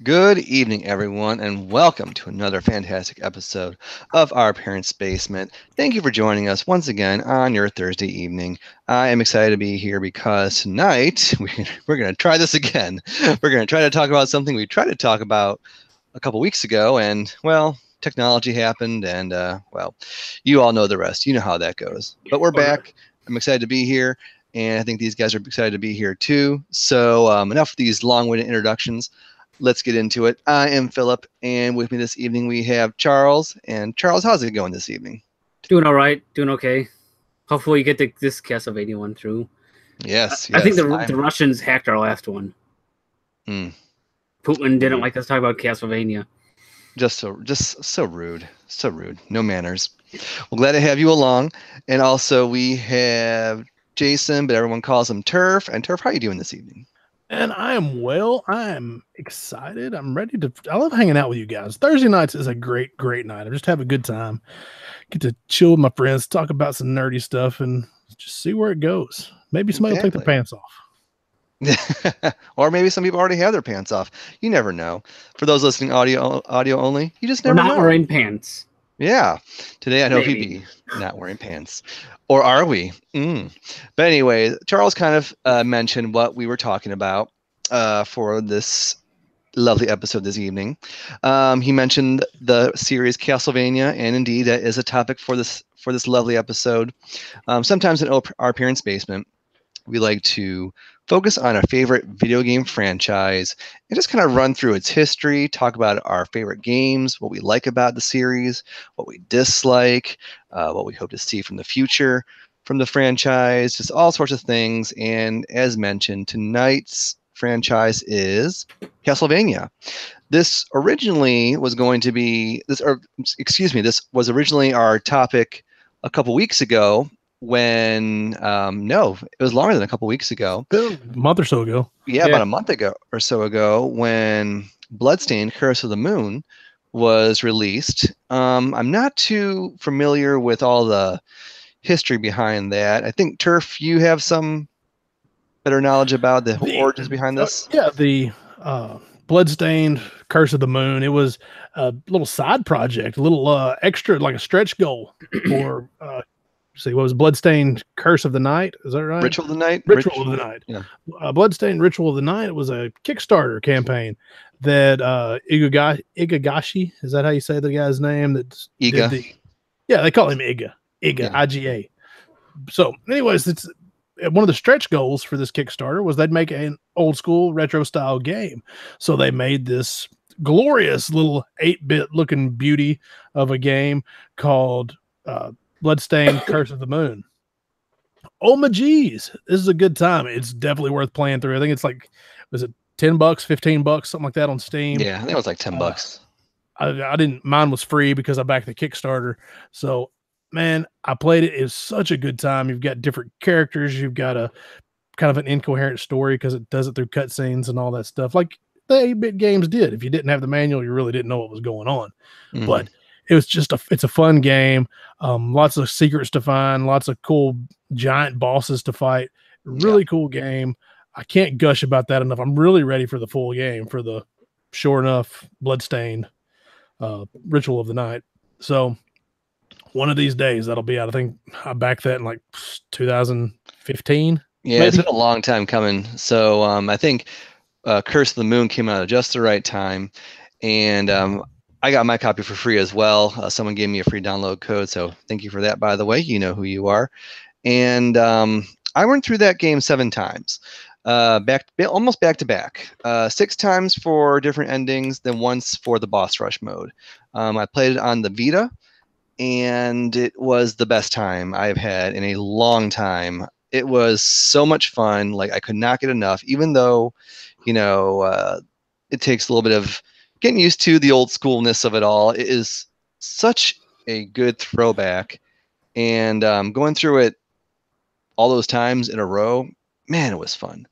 Good evening, everyone, and welcome to another fantastic episode of Our Parents' Basement. Thank you for joining us once again on your Thursday evening. I am excited to be here because tonight we're going to try this again. We're going to try to talk about something we tried to talk about a couple weeks ago, and, well, technology happened, and, you all know the rest. You know how that goes. But we're back. I'm excited to be here, and I think these guys are excited to be here too. So, enough of these long-winded introductions. Let's get into it. I am Philip, and with me this evening we have Charles. And Charles, how's it going this evening? Doing all right, doing okay. Hopefully, you get this Castlevania one through. Yes, I think the Russians hacked our last one. Putin didn't like us talk about Castlevania. Just so rude, so rude. No manners. Well, glad to have you along, and also we have Jason, but everyone calls him Turf. And Turf, how are you doing this evening? And I am well. I am excited. I'm ready to. I love hanging out with you guys. Thursday nights is a great night. I just have a good time. Get to chill with my friends, talk about some nerdy stuff, and just see where it goes. Maybe somebody will take their pants off. Or maybe some people already have their pants off. You never know. For those listening audio only, you just never know. We're not wearing pants. Yeah. Today on OPB, not wearing pants. Or are we? But anyway, Charles kind of mentioned what we were talking about for this lovely episode this evening. He mentioned the series Castlevania, and indeed that is a topic for this lovely episode. Sometimes in Our Parents' Basement, we like to focus on a favorite video game franchise and just kind of run through its history, talk about our favorite games, what we like about the series, what we dislike, what we hope to see from the future from the franchise, just all sorts of things. And as mentioned, tonight's franchise is Castlevania. This originally was going to be this was originally our topic a couple weeks ago. When no, it was longer than a couple weeks ago. A month or so ago. Yeah, about a month ago or so ago, when Bloodstained: Curse of the Moon was released. I'm not too familiar with all the history behind that. I think Turf, you have some better knowledge about the origins behind this. The Bloodstained: Curse of the Moon. It was a little side project, a little extra, like a stretch goal for. See, what was Bloodstained: Curse of the Night? Is that right? Ritual of the Night? Ritual of the Night. Yeah. Bloodstained: Ritual of the Night was a Kickstarter campaign that Igagashi, is that how you say the guy's name? That's Iga. Yeah, they call him Iga. Iga, IGA. So, anyways, it's one of the stretch goals for this Kickstarter was they'd make an old school retro style game. So they made this glorious little 8-bit looking beauty of a game called Bloodstained: Curse of the Moon. Oh my geez, this is a good time. It's definitely worth playing through. I think it's like, was it $10, $15, something like that on Steam? Yeah, I think it was like $10. I didn't. Mine was free because I backed the Kickstarter. So, man, I played it. It was such a good time. You've got different characters. You've got a kind of an incoherent story because it does it through cutscenes and all that stuff, like the 8-bit games did. If you didn't have the manual, you really didn't know what was going on. But it was just it's a fun game. Lots of secrets to find, lots of cool giant bosses to fight. Really cool game. I can't gush about that enough. I'm really ready for the full game, for the sure enough Bloodstained Ritual of the Night. So one of these days that'll be out. I think I backed that in like 2015. Yeah, maybe. It's been a long time coming. So I think Curse of the Moon came out at just the right time. And I got my copy for free as well. Someone gave me a free download code, so thank you for that, by the way. You know who you are. And I went through that game 7 times, almost back to back. 6 times for different endings, then once for the boss rush mode. I played it on the Vita, and it was the best time I've had in a long time. It was so much fun. Like, I could not get enough, even though, it takes a little bit of getting used to the old schoolness of it all. It is such a good throwback, and going through it all those times in a row, man, it was fun.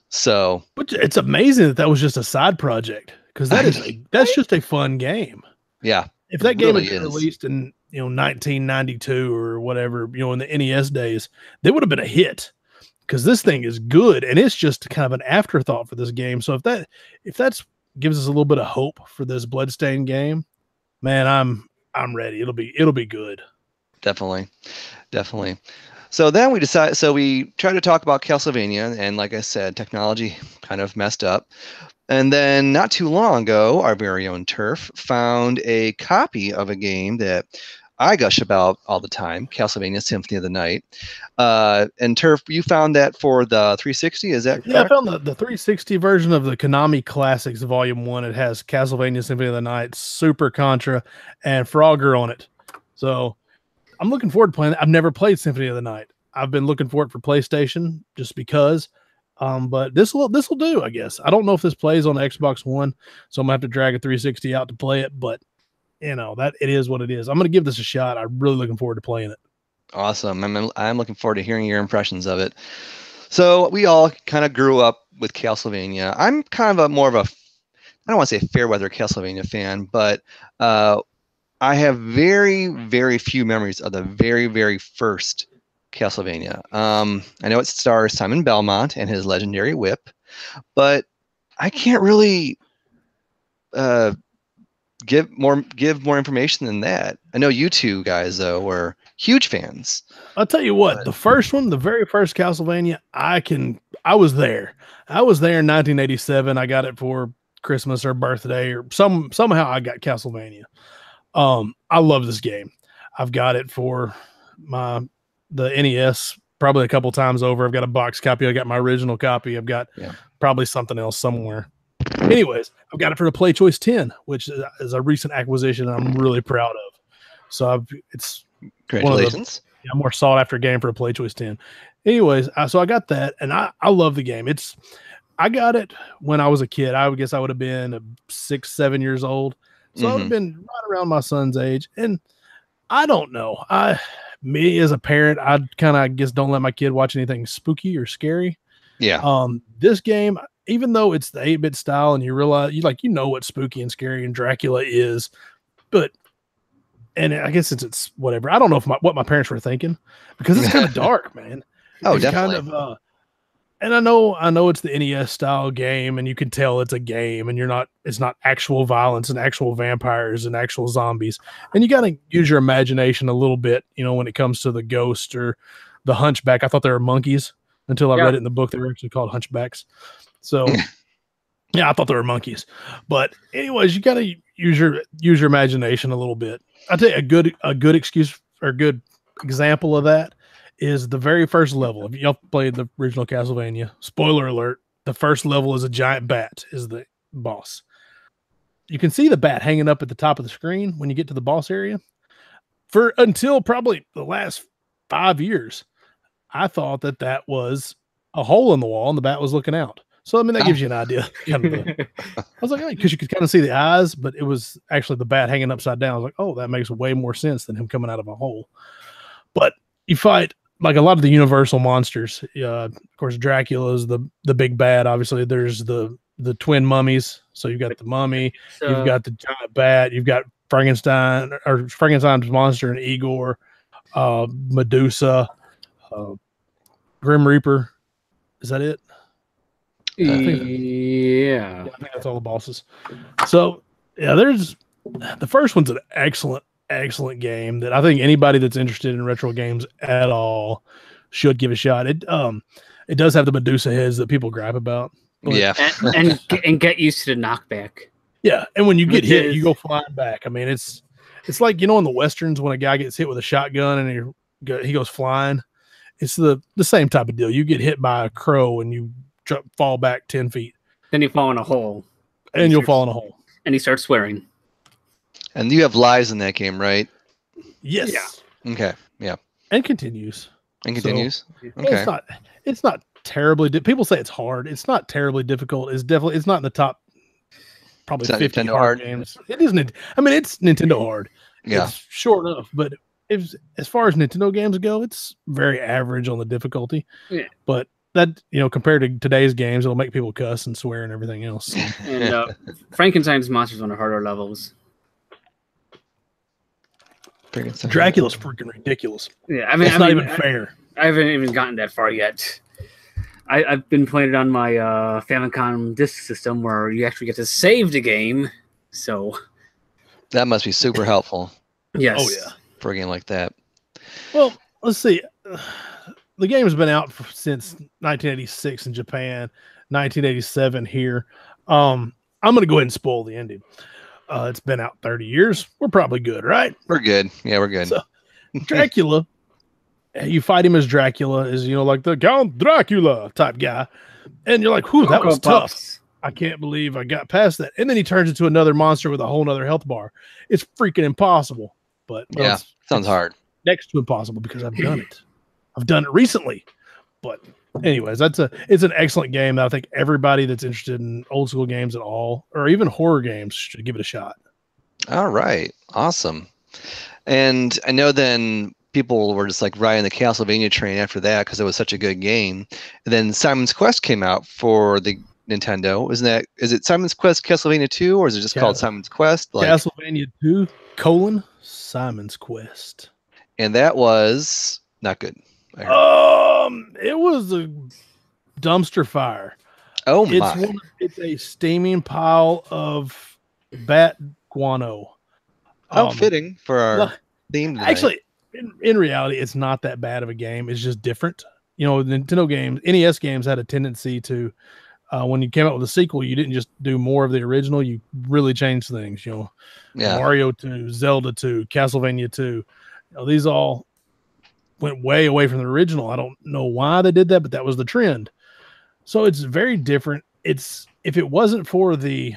So, but it's amazing that was just a side project, because that's just a fun game. Yeah, if that game had been released in 1992 or whatever, in the NES days, they would have been a hit, because this thing is good, and it's just kind of an afterthought for this game. So if that's gives us a little bit of hope for this Bloodstained game, man, I'm ready. It'll be good. Definitely. So then we tried to talk about Castlevania, and like I said, technology kind of messed up. And then not too long ago, our very own Turf found a copy of a game that I gush about all the time, Castlevania Symphony of the Night. And Turf, you found that for the 360, is that correct? Yeah, I found the 360 version of the Konami Classics Volume 1. It has Castlevania Symphony of the Night, Super Contra, and Frogger on it. So I'm looking forward to playing it. I've never played Symphony of the Night. I've been looking for it for PlayStation just because. But this will do, I guess. I don't know if this plays on the Xbox One, so I'm gonna have to drag a 360 out to play it. But that it is what it is. I'm gonna give this a shot. I'm really looking forward to playing it. Awesome. I'm looking forward to hearing your impressions of it. So we all kind of grew up with Castlevania. I'm kind of more of a, I don't want to say fair weather Castlevania fan, but I have very, very few memories of the very, very first Castlevania. I know it stars Simon Belmont and his legendary whip, but I can't really give more information than that. I know you two guys though were huge fans. I'll tell you what, the first one, the very first Castlevania, I was there. I was there in 1987. I got it for Christmas or birthday or somehow I got Castlevania. I love this game. I've got it for the NES probably a couple times over. I've got a box copy. I got my original copy. I've got probably something else somewhere. Anyways, I've got it for the Play Choice 10, which is a recent acquisition I'm really proud of. So it's congratulations. A more sought after game for a Play Choice 10. Anyways, so I got that, and I love the game. I got it when I was a kid. I would guess I would have been 6, 7 years old. So I would have been right around my son's age. And I don't know. Me as a parent, I kind of, I guess, don't let my kid watch anything spooky or scary. Yeah. This game, even though it's the 8-bit style and you realize what spooky and scary and Dracula is, and I guess it's whatever. I don't know what my parents were thinking because it's kind of dark, man. It's definitely. Kind of, and I know it's the NES style game, and you can tell it's a game, and it's not actual violence and actual vampires and actual zombies. And you got to use your imagination a little bit, when it comes to the ghost or the hunchback. I thought they were monkeys until I read it in the book. They were actually called hunchbacks. So yeah, I thought they were monkeys. But anyways, you got to use your imagination a little bit. I'll tell you a good excuse or good example of that is the very first level. If y'all played the original Castlevania, spoiler alert, the first level is a giant bat is the boss. You can see the bat hanging up at the top of the screen when you get to the boss area. Until probably the last 5 years, I thought that was a hole in the wall and the bat was looking out. So, that gives you an idea. I was like, because you could kind of see the eyes, but it was actually the bat hanging upside down. I was like, oh, that makes way more sense than him coming out of a hole. But you fight like a lot of the Universal monsters. Of course, Dracula is the big bad. Obviously, there's the twin mummies. So you've got the mummy, you've got the giant bat, you've got Frankenstein's monster and Igor, Medusa, Grim Reaper. Is that it? I think that's all the bosses. So yeah, the first one's an excellent game that I think anybody that's interested in retro games at all should give a shot. It does have the Medusa heads that people gripe about. And get used to the knockback. Yeah, and when you get hit, you go flying back. It's like in the westerns when a guy gets hit with a shotgun and he goes flying. It's the same type of deal. You get hit by a crow and you fall back 10 feet. Then you fall in a hole. And you'll fall in a hole. And he starts swearing. And you have lives in that game, right? Yes. Yeah. Okay. Yeah. And continues. Okay. It's not terribly. People say it's hard. It's not terribly difficult. It's not in the top. Probably 50 hard games. It isn't. It's Nintendo hard. Yeah. It's short enough, but as far as Nintendo games go, it's very average on the difficulty. Yeah. But that, compared to today's games, it'll make people cuss and swear and everything else. So. And Frankenstein's monsters on the harder levels. Dracula's freaking ridiculous. Yeah, it's not even fair. I haven't even gotten that far yet. I've been playing it on my Famicom disk system where you actually get to save the game. So That must be super helpful yes. Oh yeah. for a game like that. Well, let's see. The game has been out since 1986 in Japan, 1987 here. I'm going to go ahead and spoil the ending. It's been out 30 years. We're probably good, right? We're good. Yeah, we're good. So, Dracula, you fight him as Dracula, is like the Count Dracula type guy, and you're like, "Whew, that was tough." I can't believe I got past that. And then he turns into another monster with a whole nother health bar. It's freaking impossible. But yeah, sounds hard. Next to impossible because I've done it. I've done it recently. But anyways, it's an excellent game that I think everybody that's interested in old school games at all, or even horror games, should give it a shot. All right. Awesome. And I know then people were just like riding the Castlevania train after that because it was such a good game. And then Simon's Quest came out for the Nintendo. Is it Simon's Quest Castlevania 2 or is it just called Simon's Quest? Castlevania 2 : Simon's Quest. And that was not good. It was a dumpster fire. Oh my. It's a steaming pile of bat guano. Fitting for our theme tonight. Actually, in reality, it's not that bad of a game. It's just different. Nintendo games, NES games had a tendency to, when you came out with a sequel, you didn't just do more of the original. You really changed things. Mario 2, Zelda 2, Castlevania 2. These all went way away from the original. I don't know why they did that, but that was the trend. So it's very different. If it wasn't for the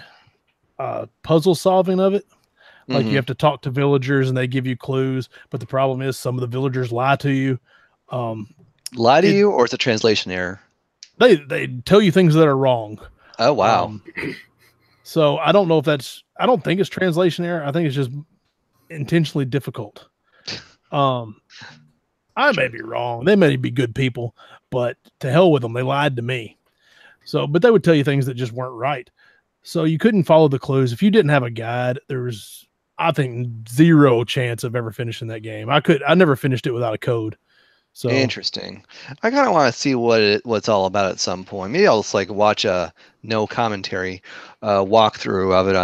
puzzle solving of it, like you have to talk to villagers and they give you clues, but the problem is some of the villagers lie to you. Lie to you, or it's a translation error? They tell you things that are wrong. Oh wow. So I don't know if I don't think it's translation error. I think it's just intentionally difficult. I may be wrong. They may be good people, but to hell with them. They lied to me. But they would tell you things that just weren't right. So you couldn't follow the clues. If you didn't have a guide, there was, I think, zero chance of ever finishing that game. I never finished it without a code. So interesting. I kind of want to see what it's all about at some point. Maybe I'll just watch a no commentary walkthrough of it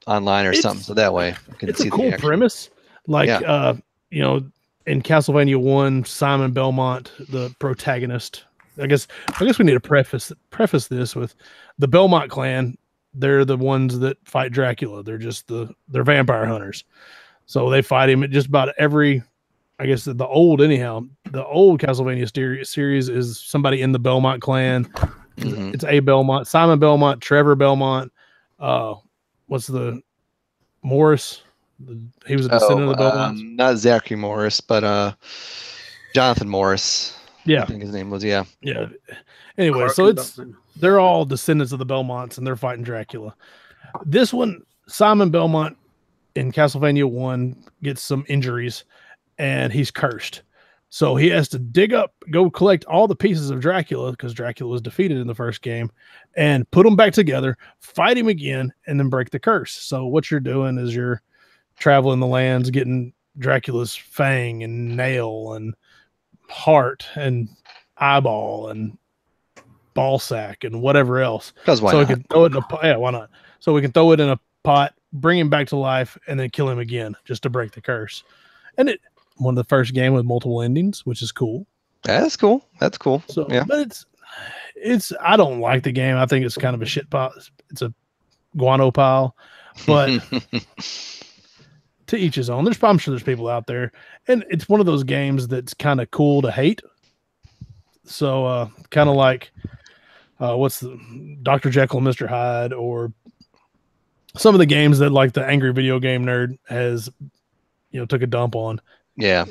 online or something. So that way I can see a cool premise. In Castlevania 1, Simon Belmont, the protagonist. I guess we need to preface this with the Belmont clan. They're the ones that fight Dracula. They're just they're vampire hunters. So they fight him at just about every, I guess the old Castlevania series is somebody in the Belmont clan. Mm-hmm. It's a Belmont, Simon Belmont, Trevor Belmont. What's the Morris? He was a descendant of the Belmonts. Not Zachary Morris, but Jonathan Morris. Yeah, I think his name was. Yeah. Anyway, so they're all descendants of the Belmonts, and they're fighting Dracula. This one, Simon Belmont in Castlevania 1 gets some injuries, and he's cursed. So he has to go collect all the pieces of Dracula, because Dracula was defeated in the first game, and put them back together, fight him again, and then break the curse. So what you're doing is you're traveling the lands, getting Dracula's fang and nail and heart and eyeball and ball sack and whatever else. Because why not? We can throw it in why not? So we can throw it in a pot, bring him back to life, and then kill him again just to break the curse. And one of the first game with multiple endings, which is cool. That's cool. So, yeah. But it's I don't like the game. I think it's kind of a shit pile. It's a guano pile, but to each his own. I'm sure there's people out there, and it's one of those games that's kind of cool to hate. So, kind of like, what's the Dr. Jekyll and Mr. Hyde, or some of the games that like the angry video game nerd has, took a dump on. Yeah,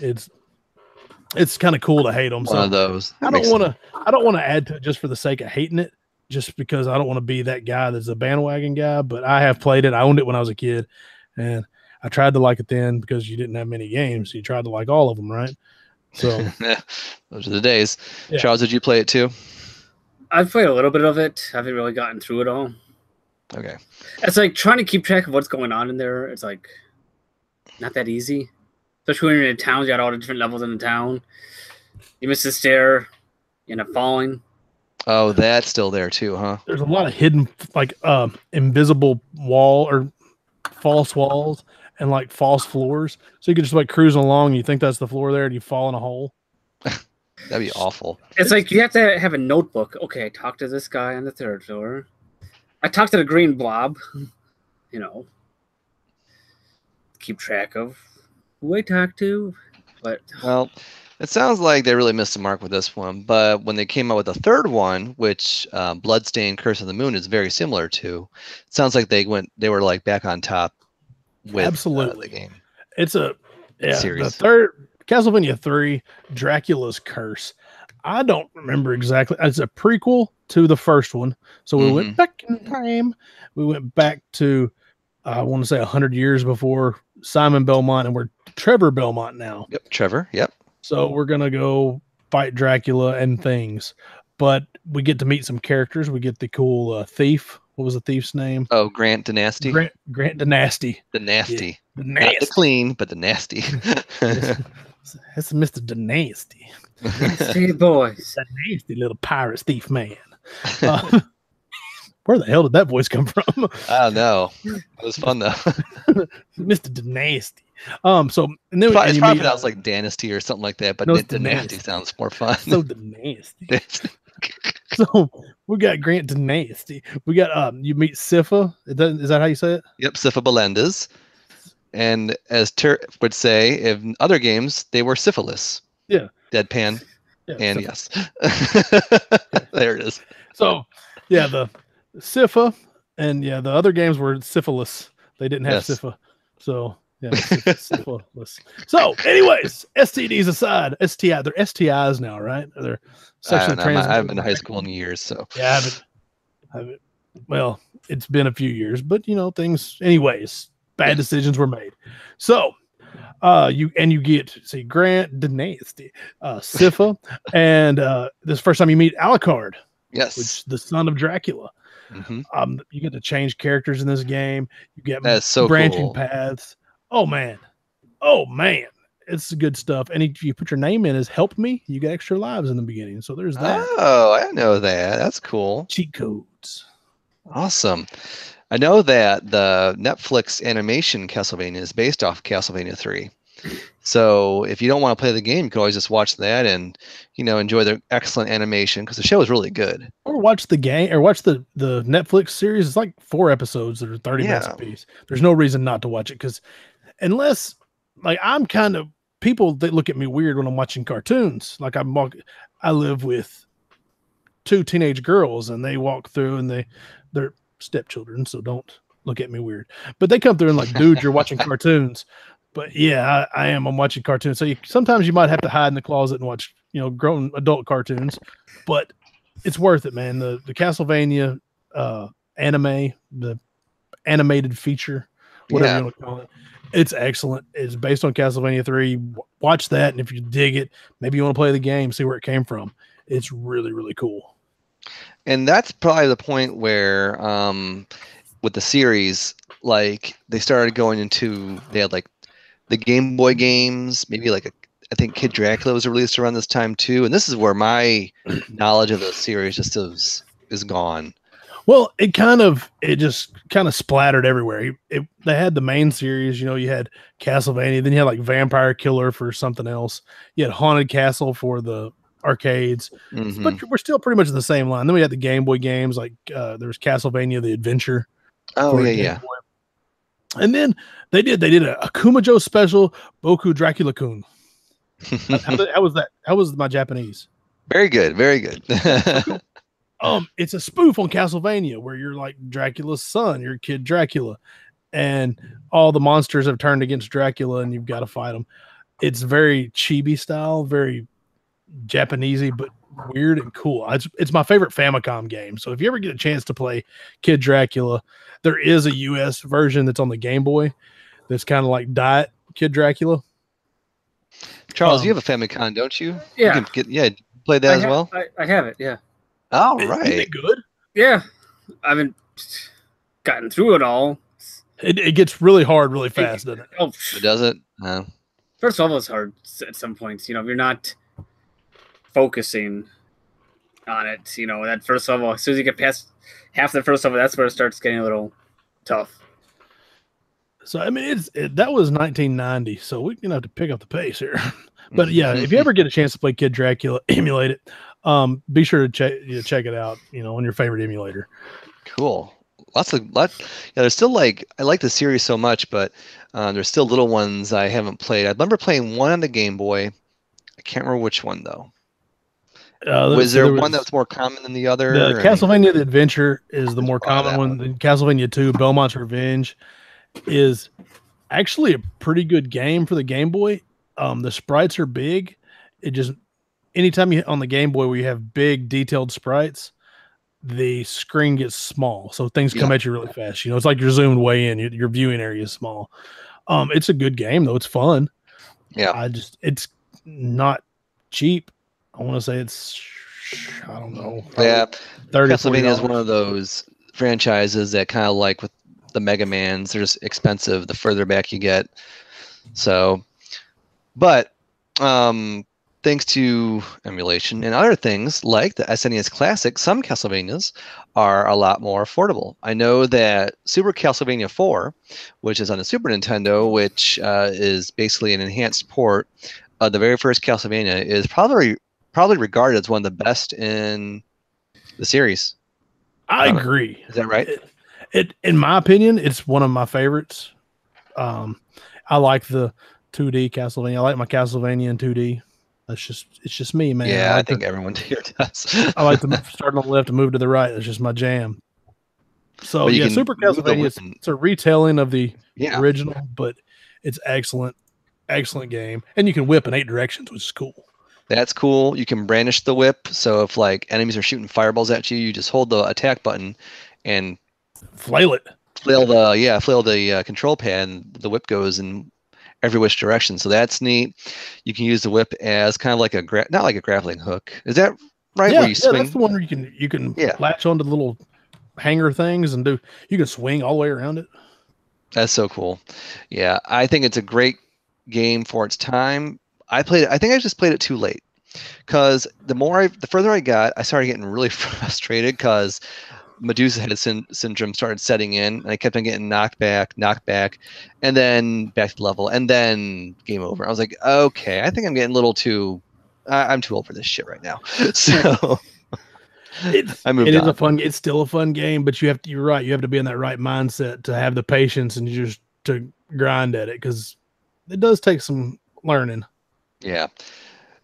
it's kind of cool to hate them. One of those. I don't want to add to it just for the sake of hating it, just because I don't want to be that guy that's a bandwagon guy. But I have played it. I owned it when I was a kid, and I tried to like it then because you didn't have many games. So you tried to like all of them, right? So those are the days. Yeah. Charles, did you play it too? I've played a little bit of it. I haven't really gotten through it all. Okay. It's like trying to keep track of what's going on in there. It's like not that easy. Especially when you're in a town, you got all the different levels in the town. You miss a stair, you end up falling. Oh, that's still there too, huh? There's a lot of hidden, like invisible wall or false walls and like false floors. So you could just like cruising along, and you think that's the floor there, and you fall in a hole. That'd be awful. It's like you have to have a notebook. Okay, I talked to this guy on the third floor. I talked to the green blob. You know, keep track of who I talked to. But Well, it sounds like they really missed the mark with this one. But when they came out with the third one, which Bloodstained Curse of the Moon is very similar to, it sounds like they were like back on top with Absolutely. the game. It's a series. The third Castlevania 3, Dracula's Curse. I don't remember exactly. It's a prequel to the first one. So we went back in time. We went back to, I want to say 100 years before Simon Belmont, and we're Trevor Belmont now. Yep, Trevor. Yep. So we're going to go fight Dracula and things. But we get to meet some characters. We get the cool thief. What was the thief's name? Oh, Grant Dynasty. Grant Dynasty. The nasty. Yeah, the Not nasty. the clean, but the nasty. That's Mr. Dynasty. nasty boys. That nasty little pirate thief man. Where the hell did that voice come from? I don't know. It was fun though. Mr. Dynasty. So and then It's probably pronounced like Dynasty or something like that, but No, Dynasty sounds more fun. so Dynasty. So we got Grant Dynasty. We got you meet Sypha. Is that how you say it? Yep, Sypha Melendez. And as Tur would say, in other games, they were syphilis. Yeah. Deadpan. Yeah, And Sypha. yes. There it is. So yeah, the Sypha and the other games were syphilis. They didn't have Yes. Sypha. So yeah, syphilis. So anyways, STDs aside, STI, they're STIs now, right? They're sexually transmitted. I haven't been to high school in years, so Yeah, I haven't. Well, it's been a few years, but things. Anyways, bad decisions were made. So, you get Grant Dynasty, Sypha, and this first time you meet Alucard, yes. which the son of Dracula. You get to change characters in this game. You get That's so branching cool. paths. Oh man, it's good stuff. And if you put your name in as "Help Me," you get extra lives in the beginning. So there's that. Oh, I didn't know that. That's cool. Cheat codes. Awesome. I know that the Netflix animation Castlevania is based off Castlevania 3. So if you don't want to play the game, you can always just watch that and enjoy the excellent animation because the show is really good. Or watch the game, or watch the Netflix series. It's like 4 episodes that are 30 minutes a piece. There's no reason not to watch it because unless I'm kind of people that look at me weird when I'm watching cartoons. Like I live with 2 teenage girls and they walk through and they're stepchildren, so don't look at me weird. But they come through and like, dude, you're watching cartoons. But yeah, I am. I'm watching cartoons. So sometimes you might have to hide in the closet and watch, grown adult cartoons. But it's worth it, man. The Castlevania anime, the animated feature, whatever you want to call it, it's excellent. It's based on Castlevania 3. Watch that, and if you dig it, maybe you want to play the game, see where it came from. It's really, really cool. And that's probably the point where, with the series, like they started going into, they had like the Game Boy games, maybe like I think Kid Dracula was released around this time too. And this is where my knowledge of the series just is gone. Well, it just kind of splattered everywhere. They had the main series, you had Castlevania, then you had like Vampire Killer for something else. You had Haunted Castle for the arcades, but we're still pretty much in the same line. Then we had the Game Boy games, like there was Castlevania The Adventure. Oh yeah. And then they did a Akumajō special, Boku Dracula-kun. How was that? How was my Japanese? Very good, very good. It's a spoof on Castlevania where you're like Dracula's son, you're Kid Dracula, and all the monsters have turned against Dracula, and you've got to fight them. It's very chibi style, very Japanesey, but weird and cool. It's my favorite Famicom game. So if you ever get a chance to play Kid Dracula, there is a US version that's on the Game Boy that's kind of like Diet Kid Dracula. Charles, you have a Famicom, don't you? Yeah. You can play that as well? I have it, yeah. All Is right. it good? Yeah. I haven't gotten through it all. It gets really hard really fast, doesn't it? Oh, Does it? No. first of all, it's hard at some points. If you're not focusing. on it. You know, that first level, as soon as you get past half the first level, that's where it starts getting a little tough. So I mean, that was 1990, so we're gonna have to pick up the pace here. But yeah, if you ever get a chance to play Kid Dracula, emulate it. Be sure to check it out. You know, on your favorite emulator. Cool. Yeah, there's still like, I like the series so much, but there's still little ones I haven't played. I remember playing one on the Game Boy. I can't remember which one though. Was there one that was more common than the other? The Castlevania The Adventure is the more common one. The Castlevania 2, Belmont's Revenge, is actually a pretty good game for the Game Boy. The sprites are big. It just, anytime you on the Game Boy where you have big detailed sprites, the screen gets small, so things come at you really fast. You know, it's like you're zoomed way in. Your viewing area is small. It's a good game though. It's fun. Yeah. It's not cheap. I want to say it's, I don't know. Yeah. Castlevania is one of those franchises that kind of like with the Mega Mans, they're just expensive the further back you get. So, but thanks to emulation and other things like the SNES Classic, some Castlevanias are a lot more affordable. I know that Super Castlevania 4, which is on the Super Nintendo, which is basically an enhanced port of the very first Castlevania, is probably regarded as one of the best in the series. I agree. Is that right? It in my opinion, it's one of my favorites. I like the 2D Castlevania. I like my Castlevania in 2D. It's just me, man. Yeah, I think everyone here does. I like to start on the left and move to the right. That's just my jam. So yeah, Super Castlevania, it's a retelling of the original, but it's excellent game. And you can whip in 8 directions, which is cool. That's cool. You can brandish the whip, so if like enemies are shooting fireballs at you, you just hold the attack button and flail it. Flail the control pad, and the whip goes in every which direction. So that's neat. You can use the whip as kind of like not like a grappling hook. Is that right? Yeah, where you swing? That's the one where you can latch onto the little hanger things and you can swing all the way around it. That's so cool. Yeah, I think it's a great game for its time. I think I just played it too late, because the further I got, I started getting really frustrated because Medusa head syndrome started setting in, and I kept on getting knocked back, and then back to the level, and then game over. I was like, okay, I think I'm getting a little too. I'm too old for this shit right now. So it's still a fun game, but you're right. You have to be in that right mindset to have the patience and just to grind at it, because it does take some learning. Yeah.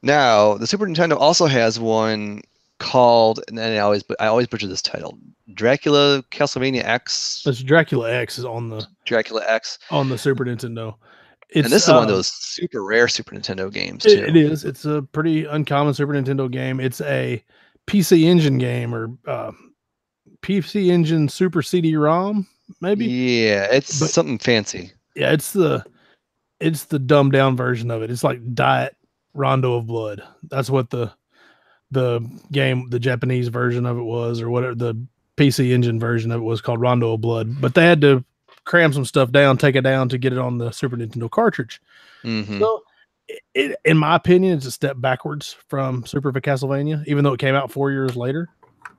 Now the Super Nintendo also has one called, and then I always butcher this title, Dracula Castlevania X. It's Dracula X is on the Dracula X on the Super Nintendo. And this is one of those super rare Super Nintendo games too. It is. It's a pretty uncommon Super Nintendo game. It's a PC Engine game, or PC Engine Super CD-ROM, maybe. Yeah, it's something fancy. Yeah, it's the dumbed down version of it. It's like Diet Rondo of Blood. That's what the game, the Japanese version of it was, or whatever. The PC Engine version of it was called Rondo of Blood. But they had to cram some stuff down, take it down to get it on the Super Nintendo cartridge. Mm-hmm. So, in my opinion, it's a step backwards from Super Castlevania, even though it came out 4 years later.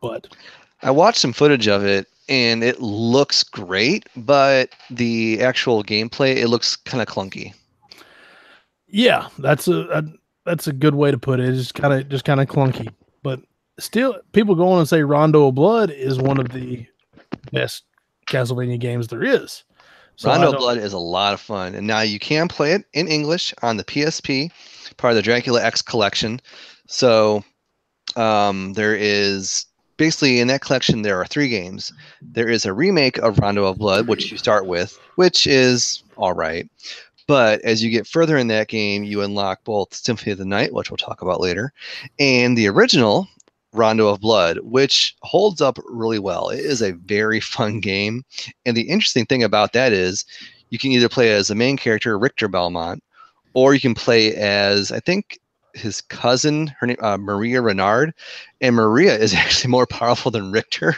But I watched some footage of it, and it looks great, but the actual gameplay, it looks kind of clunky. Yeah, that's a good way to put it. It's just kind of clunky, but still, people go on and say Rondo of Blood is one of the best Castlevania games there is. So Rondo of Blood is a lot of fun, and now you can play it in English on the PSP, part of the Dracula X collection. So there is basically in that collection there are 3 games. There is a remake of Rondo of Blood, which you start with, which is all right. But as you get further in that game, you unlock both Symphony of the Night, which we'll talk about later, and the original Rondo of Blood, which holds up really well. It is a very fun game. And the interesting thing about that is you can either play as the main character, Richter Belmont, or you can play as, I think, his cousin, her name, Maria Renard. And Maria is actually more powerful than Richter,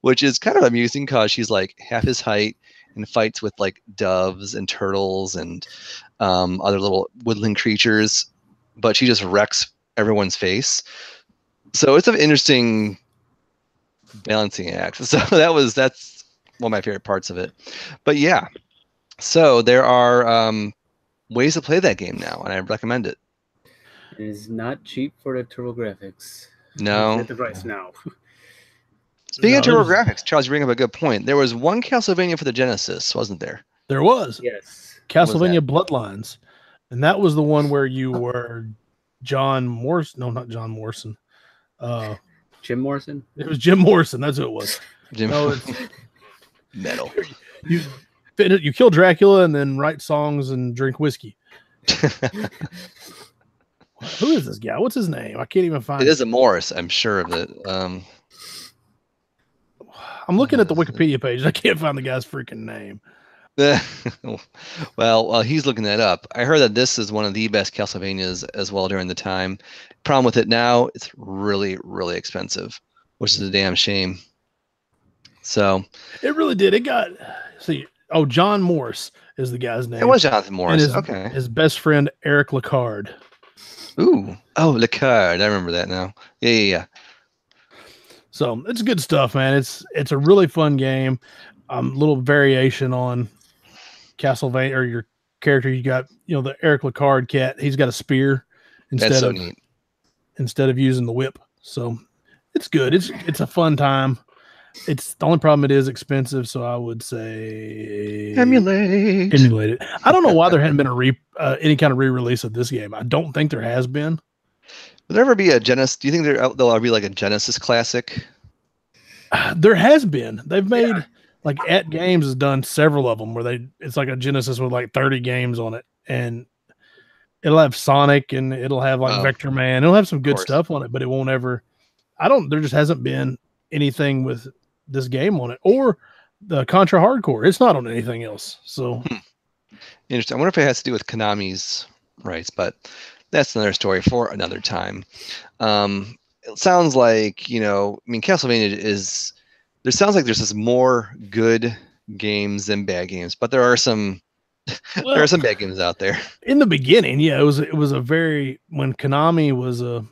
which is kind of amusing because she's like half his height and fights with like doves and turtles and other little woodland creatures, but she just wrecks everyone's face. So it's an interesting balancing act. So that's one of my favorite parts of it. But yeah, so there are ways to play that game now, and I recommend it. It is not cheap for the TurboGrafx. No. At the price now. Speaking of TurboGrafx, Charles, you bring up a good point. There was one Castlevania for the Genesis, wasn't there? There was. Yes. Castlevania Bloodlines. And that was the one where you were John Morrison. No, not John Morrison. Jim Morrison? It was Jim Morrison. That's who it was. No, it's metal. You kill Dracula and then write songs and drink whiskey. Who is this guy? What's his name? I can't even find it. It is a Morris, I'm sure of it. I'm looking at the Wikipedia page. I can't find the guy's freaking name. Well, he's looking that up. I heard that this is one of the best Castlevanias as well during the time. Problem with it now, it's really, really expensive, which is a damn shame. So it really did. It got John Morse is the guy's name. It was Jonathan Morris. And his best friend Eric Lecard. Ooh, Lecard. I remember that now. Yeah. So it's good stuff, man. It's a really fun game. Little variation on Castlevania, or your character. You got the Eric Lecard cat. He's got a spear instead of using the whip. So it's good. It's a fun time. It's the only problem. It is expensive, so I would say emulate it. I don't know why there hadn't been any kind of re-release of this game. I don't think there has been. Will there ever be a Genesis? Do you think there'll ever be like a Genesis classic? There has been. They've made like At Games has done several of them where it's like a Genesis with like 30 games on it, and it'll have Sonic and it'll have like Vector Man. It'll have some good stuff on it, but it won't ever. There just hasn't been anything with this game on it, or the Contra Hardcore. It's not on anything else. So interesting. I wonder if it has to do with Konami's rights, but that's another story for another time. It sounds like, Castlevania there sounds like there's just more good games than bad games, but there are some there are some bad games out there. In the beginning, it was when Konami was a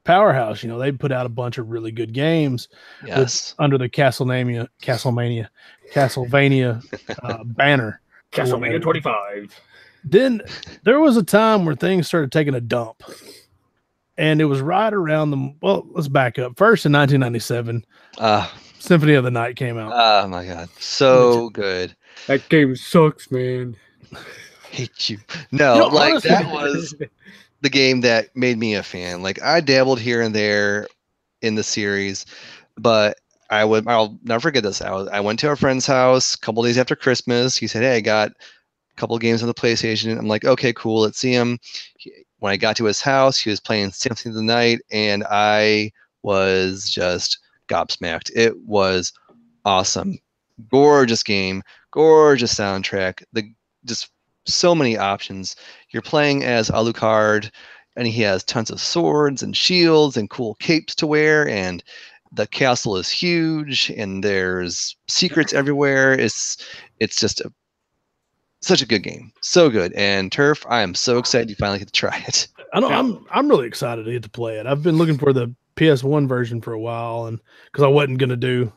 powerhouse, they put out a bunch of really good games under the Castlevania banner. Castlevania 25. Then there was a time where things started taking a dump. And it was right around let's back up. First in 1997, Symphony of the Night came out. Oh my God. So good. That game sucks, man. Hate you. No, honestly, that was the game that made me a fan. Like, I dabbled here and there in the series, but I'll never forget this. I went to a friend's house a couple days after Christmas. He said, "Hey, I got a couple of games on the PlayStation." I'm like, "Okay, cool. Let's see him." When I got to his house, he was playing Symphony of the Night, and I was just gobsmacked. It was awesome. Gorgeous game, gorgeous soundtrack. Just so many options. You're playing as Alucard, and he has tons of swords and shields and cool capes to wear, and the castle is huge, and there's secrets everywhere. It's just such a good game, so good. And Turf, I am so excited you finally get to try it. I know I'm really excited to get to play it. I've been looking for the PS1 version for a while, and because I wasn't going to do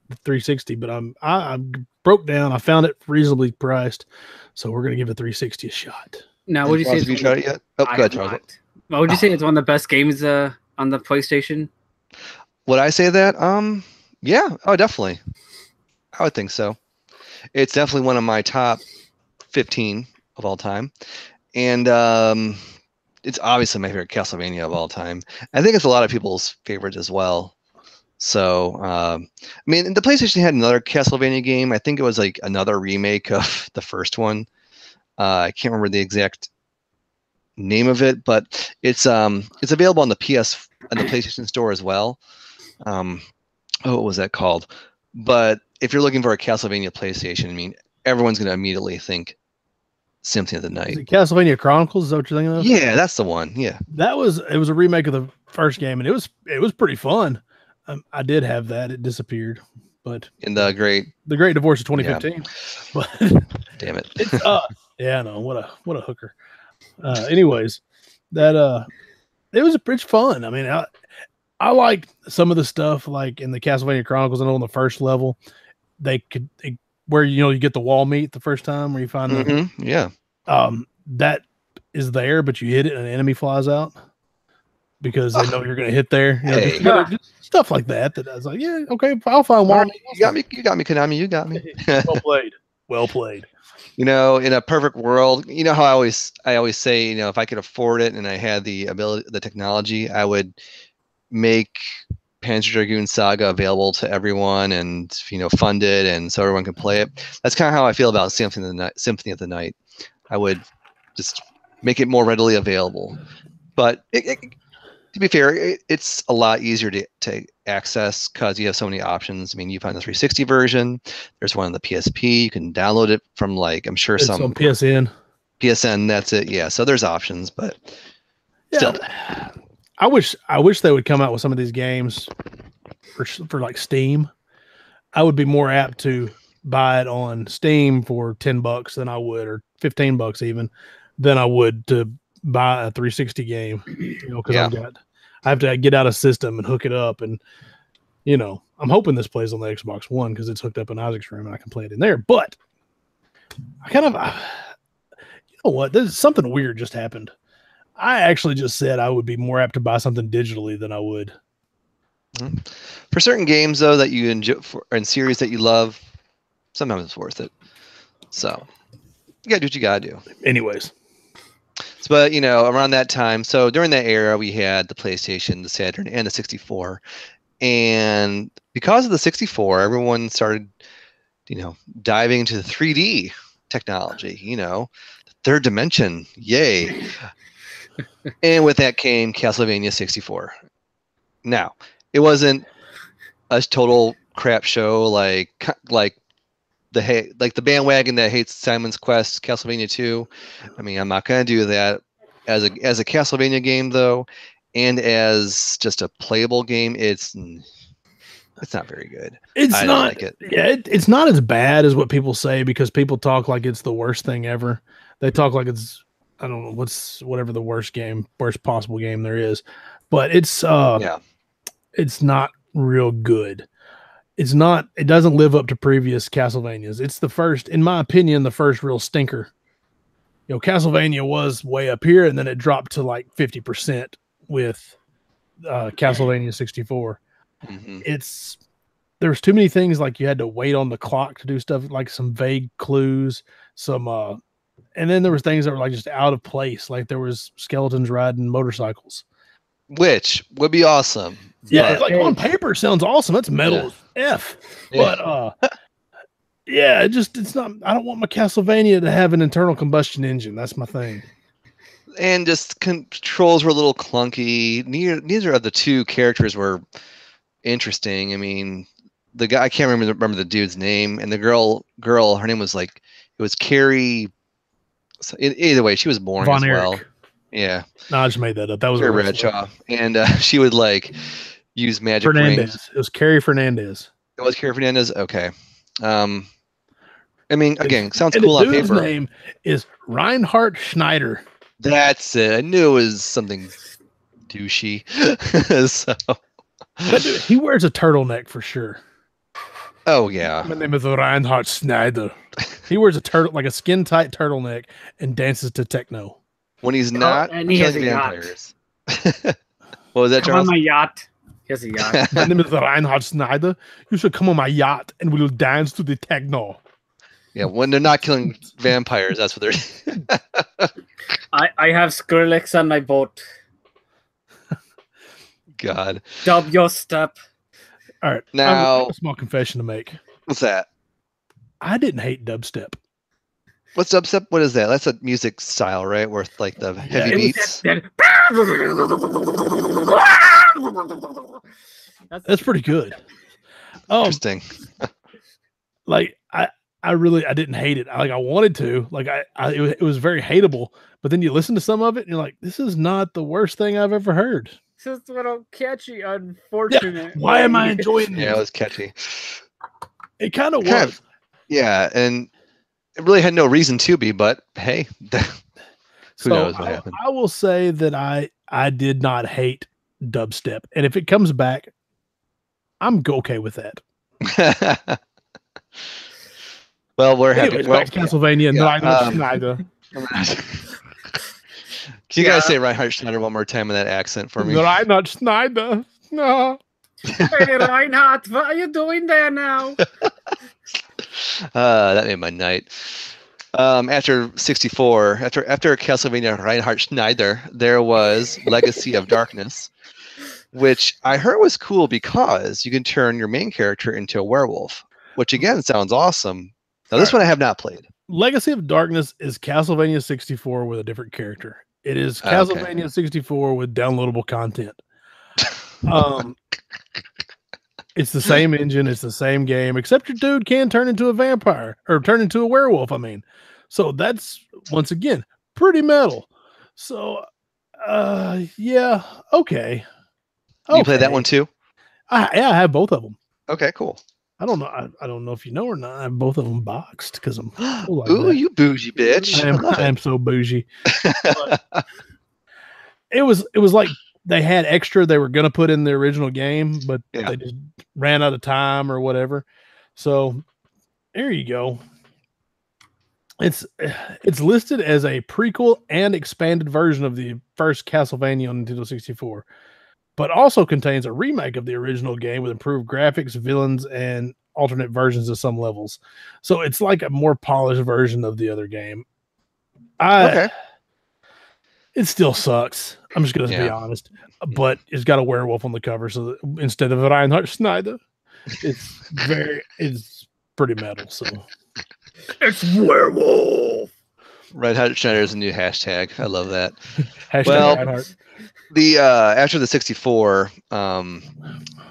the 360, but I broke down. I found it reasonably priced, so we're going to give it 360 a shot. Now, would you say? Have you tried it yet? Oh, go ahead, Charles. Well, would you say it's one of the best games on the PlayStation? Would I say that? Yeah. Oh, definitely. I would think so. It's definitely one of my top 15 of all time, and it's obviously my favorite Castlevania of all time. I think it's a lot of people's favorite as well. So, the PlayStation had another Castlevania game. I think it was like another remake of the first one. I can't remember the exact name of it, but it's available on the PlayStation Store as well. What was that called? But if you're looking for a Castlevania PlayStation, everyone's going to immediately think Symphony of the Night. Is it Castlevania Chronicles? Is that what you're thinking of? Yeah, that's the one. Yeah, it was a remake of the first game, and it was pretty fun. I did have that. It disappeared, but in the Great Divorce of 2015. Yeah. But damn it. Yeah, no, what a hooker. Anyways, that it's fun. I liked some of the stuff like in the Castlevania Chronicles. I know on the first level, where you get the wall meat the first time where you find yeah. That is there, but you hit it and an enemy flies out because they know you're going to hit there. Just stuff like that. That I was like, yeah, okay, I'll find wall meat. You got me, Konami. You got me. Well played. In a perfect world, how I always say, if I could afford it and I had the ability, the technology, I would make Panzer Dragoon Saga available to everyone and fund it, and so everyone can play it. That's kind of how I feel about Symphony of the Night. I would just make it more readily available. But to be fair, it's a lot easier to access because you have so many options. I mean, you find the 360 version. There's one on the PSP. You can download it from I'm sure it's some on PSN. PSN. That's it. Yeah. So there's options, but still, I wish they would come out with some of these games for like Steam. I would be more apt to buy it on Steam for $10 than I would, or $15 even, than I would to buy a 360 game. Because I have to get out a system and hook it up, and I'm hoping this plays on the Xbox One because it's hooked up in Isaac's room and I can play it in there. But I kind of, there's something weird just happened. I actually just said I would be more apt to buy something digitally than I would. For certain games, though, that you enjoy and series that you love, sometimes it's worth it. So you gotta do what you gotta do. Anyways. But around that time, so during that era, we had the PlayStation, the Saturn, and the 64. And because of the 64, everyone started, diving into the 3D technology, the third dimension. Yay. And with that came Castlevania 64. Now, it wasn't a total crap show like the bandwagon that hates Simon's Quest, Castlevania 2. I mean, I'm not going to do that. As a Castlevania game, though, and as just a playable game, it's not very good. I don't like it. Yeah, it's not as bad as what people say because people talk like it's the worst thing ever. They talk like it's, I don't know, whatever the worst possible game there is. But it's not real good. It doesn't live up to previous Castlevanias. It's the first, in my opinion, the first real stinker. Castlevania was way up here, and then it dropped to like 50% with Castlevania 64. Mm-hmm. There's too many things, like you had to wait on the clock to do stuff, like some vague clues, and then there was things that were like just out of place, like there was skeletons riding motorcycles, which would be awesome. Yeah, like on paper it sounds awesome. That's metal as F. Yeah. But it's not. I don't want my Castlevania to have an internal combustion engine. That's my thing. And just controls were a little clunky. Neither of the two characters were interesting. I mean, the guy, I can't remember the dude's name, and the girl, her name was it was Carrie. So either way, she was boring as well. Yeah. No, I just made that up. That was Carrie Bradshaw, and she would use magic rings. It was Carrie Fernandez. It was Carrie Fernandez. Okay. I mean, again, sounds cool on paper. His name is Reinhard Schneider. That's it. I knew it was something douchey. But dude, he wears a turtleneck for sure. Oh yeah. My name is Reinhard Schneider. He wears a skin tight turtleneck and dances to techno. When he's not and he has a vampires. What was that, Charles? Come on my yacht. He has a yacht. My name is Reinhard Schneider. You should come on my yacht and we will dance to the techno. Yeah, when they're not killing vampires, that's what they're. I have Skrillex on my boat. God. Dub your step. All right. Now, I have a small confession to make. What's that? I didn't hate dubstep. What's dubstep? What is that? That's a music style, right? Where like the heavy beats. That's pretty good. Interesting. I didn't hate it. I wanted to. It was very hateable. But then you listen to some of it and you're like, this is not the worst thing I've ever heard. This is a little catchy, unfortunate. Yeah, why am I enjoying this? Yeah, it was catchy. It kind of was. Yeah, and it really had no reason to be, but hey, who knows what happened. I will say that I did not hate dubstep. And if it comes back, I'm okay with that. Well, we're Anyways, happy. Well, back to Castlevania. yeah, Reinhard Schneider. Can you guys say Reinhard Schneider one more time in that accent for me? Reinhard Schneider. No. Hey, Reinhard, what are you doing there now? That made my night. After 64, after Castlevania Reinhard Schneider, there was Legacy of Darkness, which I heard was cool because you can turn your main character into a werewolf, which again sounds awesome. Now, this one I have not played. Legacy of Darkness is Castlevania 64 with a different character. It is Castlevania 64 with downloadable content. It's the same engine, it's the same game, except your dude can turn into a vampire or turn into a werewolf. I mean, so that's once again pretty metal. So, yeah, okay. You play that one too? I have both of them. Okay, cool. I don't know. I don't know if you know or not. I have both of them boxed because I'm cool like ooh, that. you bougie bitch! I am so bougie. It was like they had extra they were going to put in the original game, but they just ran out of time or whatever. So there you go. It's listed as a prequel and expanded version of the first Castlevania on Nintendo 64, but also contains a remake of the original game with improved graphics, villains, and alternate versions of some levels. So it's like a more polished version of the other game. It still sucks. I'm just going to be honest. But it's got a werewolf on the cover, so instead of Reinhard Schneider, it's pretty metal. So it's werewolf. Reinhard Schneider is a new hashtag. I love that. Hashtag Reinhard. The after the 64,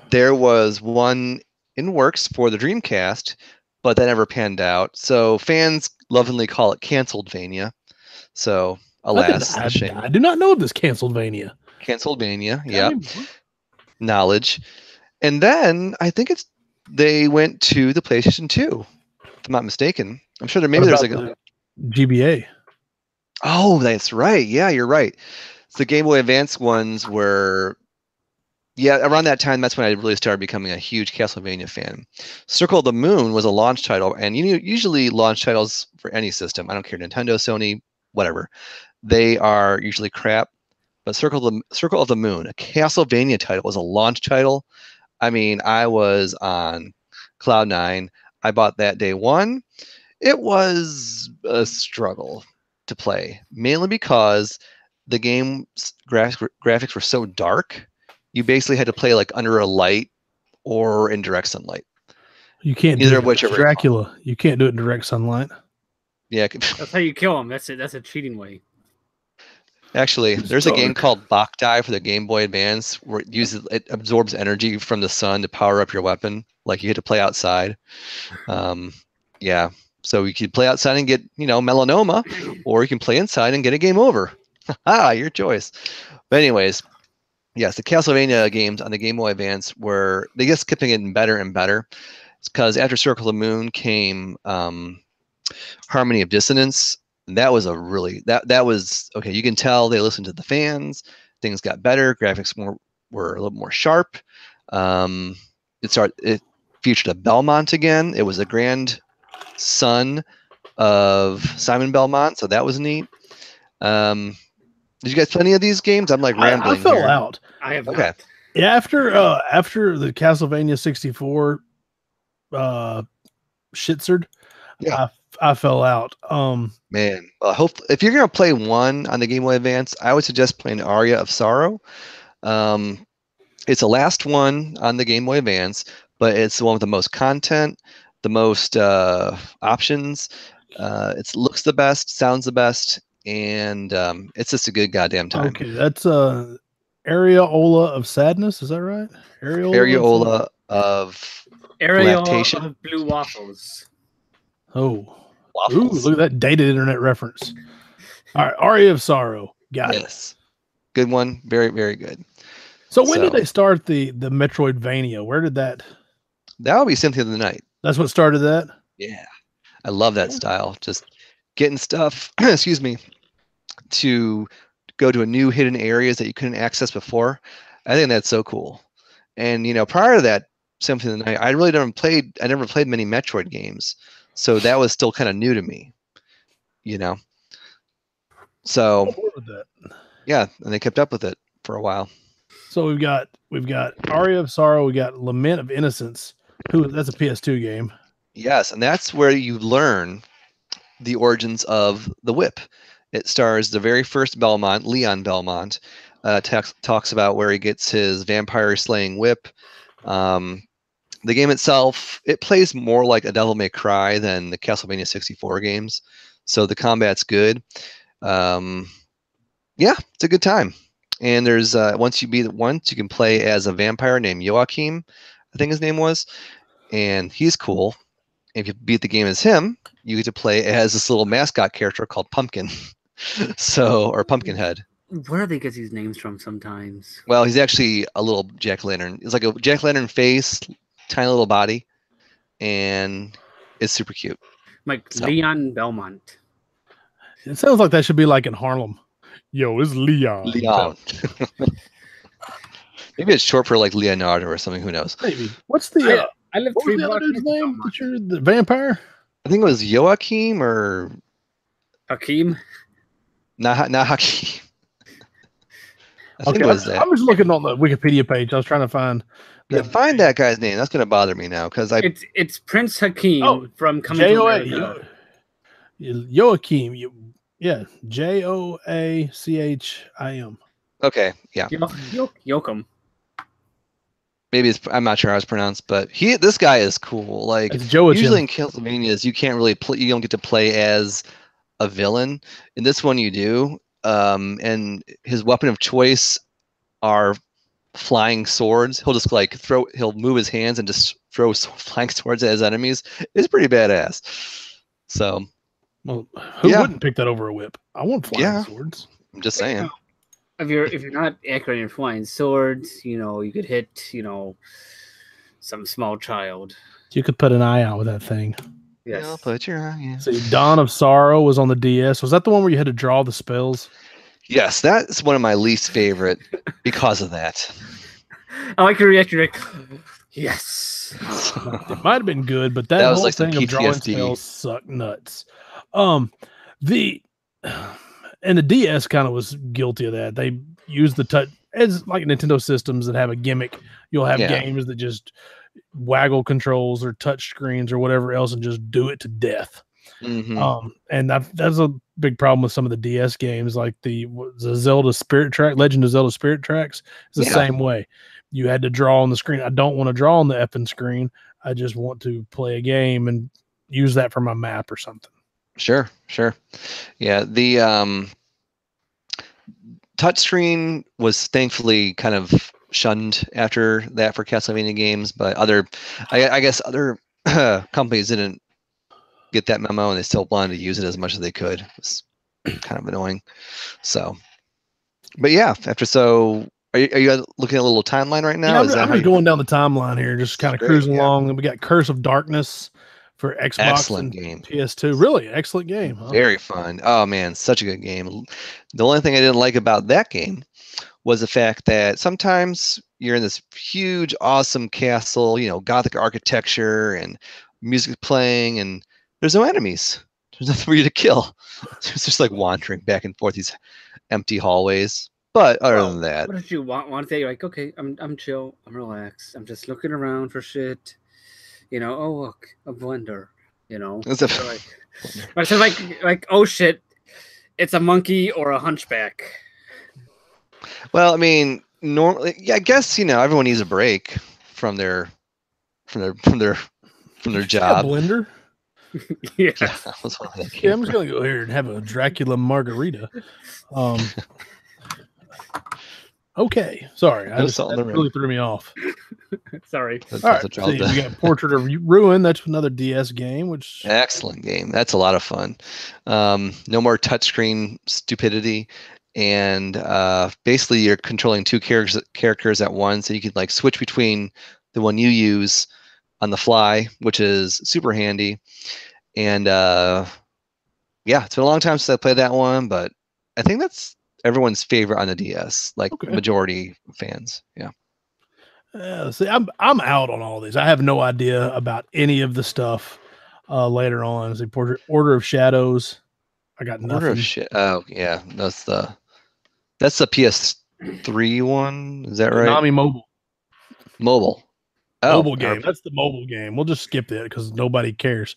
there was one in works for the Dreamcast, but that never panned out. So fans lovingly call it Canceledvania. So alas, I do not know of this Canceledvania. Canceledvania, yeah. Knowledge. And then I think they went to the PlayStation 2, if I'm not mistaken. I'm sure there's like a GBA. Oh, that's right. Yeah, you're right. So the Game Boy Advance ones were, around that time, that's when I really started becoming a huge Castlevania fan. Circle of the Moon was a launch title, and usually launch titles for any system, I don't care, Nintendo, Sony, whatever, they are usually crap. But Circle of the Moon, a Castlevania title, was a launch title. I mean, I was on cloud nine. I bought that day one. It was a to play, mainly because the game's graphics were so dark. You basically had to play like under a light or in direct sunlight. You can't do it. Dracula. You can't do it in direct sunlight. Yeah, that's how you kill him. That's it. That's a cheating way. Actually, there's a game called Bakdai for the Game Boy Advance where it absorbs energy from the sun to power up your weapon. Like you had to play outside. So you could play outside and get, melanoma, or you can play inside and get a game over. Your choice. But anyways, yes, the Castlevania games on the Game Boy Advance they just kept getting better and better. It's because after Circle of the Moon came Harmony of Dissonance. That was that was okay. You can tell they listened to the fans. Things got better. Graphics were a little more sharp. It featured a Belmont again. It was a grandson of Simon Belmont, so that was neat. Did you guys play any of these games? I'm like rambling. I fell out. I have okay. Not. Yeah, after the Castlevania 64 shitsered, I fell out. Man, well, if you're gonna play one on the Game Boy Advance, I would suggest playing Aria of Sorrow. It's the last one on the Game Boy Advance, but it's the one with the most content, the most options. It looks the best, sounds the best, and it's just a good goddamn time. Okay, that's Areola of Sadness. Is that right? Areola of Lactation. Of Blue Waffles. Oh. Ooh, look at that dated internet reference. All right, Aria of Sorrow. Got it. Good one. Very, very good. So when did they start the Metroidvania? Where did that? That would be Symphony of the Night. That's what started that? Yeah. I love that style. Just getting stuff, excuse me, to go to a new hidden areas that you couldn't access before. I think that's so cool. And prior to that Symphony of the Night, I never played many Metroid games, so that was still kind of new to me. So yeah, and they kept up with it for a while. So we've got Aria of Sorrow, we got Lament of Innocence. That's a PS2 game. Yes, and that's where you learn the origins of the whip. It stars the very first Belmont, Leon Belmont. Talks about where he gets his vampire slaying whip. The game itself, it plays more like a Devil May Cry than the Castlevania 64 games, so the combat's good. Yeah, it's a good time. And there's once you can play as a vampire named Joachim, I think his name was, and he's cool. If you beat the game as him, you get to play as this little mascot character called Pumpkin, or Pumpkinhead. Where do they get these names from sometimes? Well, he's actually a little jack-o'-lantern. It's like a jack-o'-lantern face, tiny little body, and it's super cute. Leon Belmont. It sounds like that should be like in Harlem. Yo, it's Leon. Maybe it's short for like Leonardo or something. Who knows? Maybe. What's the I live what was the other dude's name? The vampire? I think it was Joachim or Hakeem. Not Hakeem. I think Okay, it was that. I'm just looking on the Wikipedia page. I was trying to find. Find that guy's name. That's gonna bother me now because It's Prince Hakeem from Coming to America. Joachim. Joachim. Okay, yeah. Joachim. Maybe I'm not sure how it's pronounced, but this guy is cool. Like usually in Castlevanias, you can't really play. You don't get to play as a villain. In this one, you do. And his weapon of choice are flying swords. He'll just he'll move his hands and just throw flying swords at his enemies. It's pretty badass. So, who wouldn't pick that over a whip? I want flying swords. I'm just saying. If you're not accurate in flying swords, you could hit, some small child. You could put an eye out with that thing. Yes. I'll put your eye. Yeah. See, Dawn of Sorrow was on the DS. Was that the one where you had to draw the spells? Yes, that's one of my least favorite because of that. I like your reaction. Like, yes. It might have been good, but that was whole like thing of drawing spells sucked nuts. The DS kind of was guilty of that. They used the touch as like Nintendo systems that have a gimmick. You'll have games that just waggle controls or touch screens or whatever else and just do it to death. Mm-hmm. And that's a big problem with some of the DS games, like the Zelda Spirit Track, Legend of Zelda Spirit Tracks. It's the same way. You had to draw on the screen. I don't want to draw on the effing screen. I just want to play a game and use that for my map or something. Sure. Yeah, the touchscreen was thankfully kind of shunned after that for Castlevania games, but I guess other companies didn't get that memo and they still wanted to use it as much as they could. It was kind of annoying. So, but yeah, are you looking at a little timeline right now? Yeah, I'm going down the timeline here, just kind of cruising along. And we got Curse of Darkness for Xbox and PS2. Really excellent game. Huh? Very fun. Oh man, such a good game. The only thing I didn't like about that game was the fact that sometimes you're in this huge, awesome castle, Gothic architecture and music playing, and there's no enemies. There's nothing for you to kill. It's just like wandering back and forth these empty hallways. But other than that, what did you want to? You're like, okay, I'm chill, I'm relaxed, I'm just looking around for shit. Oh look, a blender. So like, oh shit, it's a monkey or a hunchback. Well, I mean, normally, I guess everyone needs a break from their job. Blender. Yeah. I'm just gonna go here and have a Dracula margarita. Okay, sorry, that really threw me off. Sorry. All right, so we got Portrait of Ruin. That's another DS game, excellent game. That's a lot of fun. No more touchscreen stupidity, and basically you're controlling two characters at once, so you can switch between the one you use on the fly, which is super handy. And it's been a long time since I played that one, but I think that's everyone's favorite on the DS, like Okay. majority fans. Yeah. See, I'm out on all these. I have no idea about any of the stuff later on. See, Order of Shadows. I got Order nothing. of shit. Oh yeah, that's the PS3 one. Is that right? Konami Mobile. Mobile. Oh, Mobile game. That's the mobile game. We'll just skip that because nobody cares.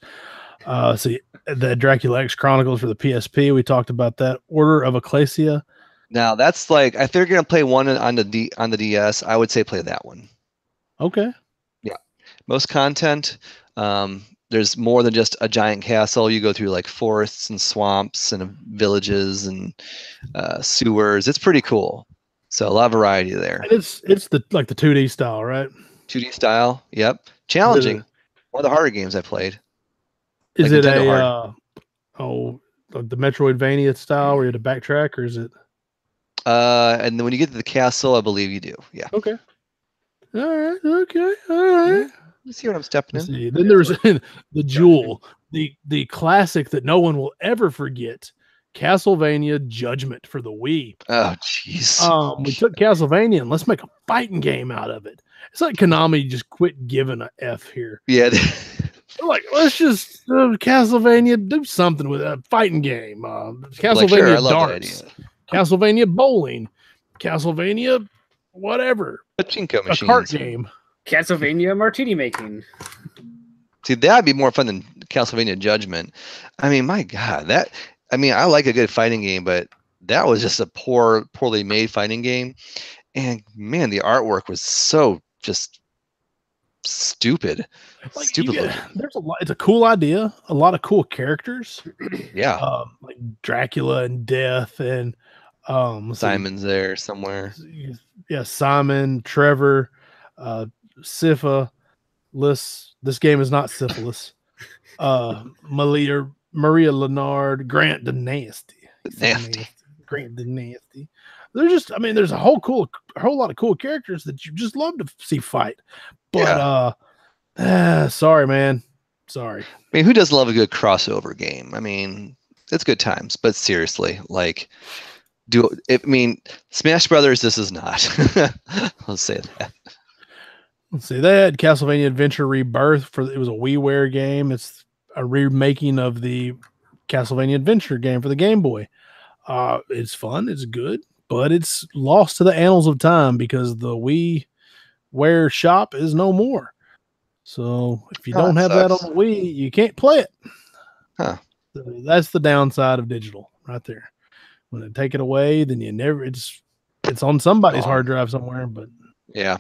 See, the Dracula X Chronicles for the PSP. We talked about that. Order of Ecclesia. Now that's like if they're gonna play one on the DS, I would say play that one. Okay. Yeah, most content. There's more than just a giant castle. You go through like forests and swamps and villages and sewers. It's pretty cool. So a lot of variety there. And it's the 2D style, right? 2D style. Yep. Challenging. One of the harder games I played. Is like it Nintendo like the Metroidvania style where you have to backtrack, or is it? And then when you get to the castle, I believe you do. Yeah. Okay. All right. Okay. All right. You see what I'm stepping in? See, then there's the Jewel, the classic that no one will ever forget, Castlevania Judgment for the Wii. Oh, jeez. We took Castlevania and let's make a fighting game out of it. It's like Konami just quit giving a F here. Yeah. They're like, let's just Castlevania do something with a fighting game. Castlevania like, sure, I love darts, that idea. Castlevania bowling, Castlevania whatever, Pachinko a machines. cart game. Castlevania martini making. See, that'd be more fun than Castlevania Judgment. I mean, my God, I like a good fighting game, but that was just a poorly made fighting game. And man, the artwork was so just stupid. Like, Stupid looking. There's a lot. It's a cool idea. A lot of cool characters. Yeah. Like Dracula and Death and Simon's there somewhere. Yeah, Simon, Trevor, Syphilis. This game is not Syphilis. Maria Leonard, Grant the Nasty. Grant the Nasty. They're just, there's a whole lot of cool characters that you just love to see fight. But sorry, man. Sorry. I mean, who doesn't love a good crossover game? I mean, it's good times, but seriously, like, Smash Brothers, this is not. Let's say that. Let's see. They had Castlevania Adventure Rebirth it was a WiiWare game. It's a remaking of the Castlevania Adventure game for the Game Boy. It's fun. It's good, but it's lost to the annals of time because the WiiWare shop is no more. So if you don't have that on the Wii, you can't play it. Huh. So that's the downside of digital right there. When they take it away, then it's on somebody's hard drive somewhere. But yeah.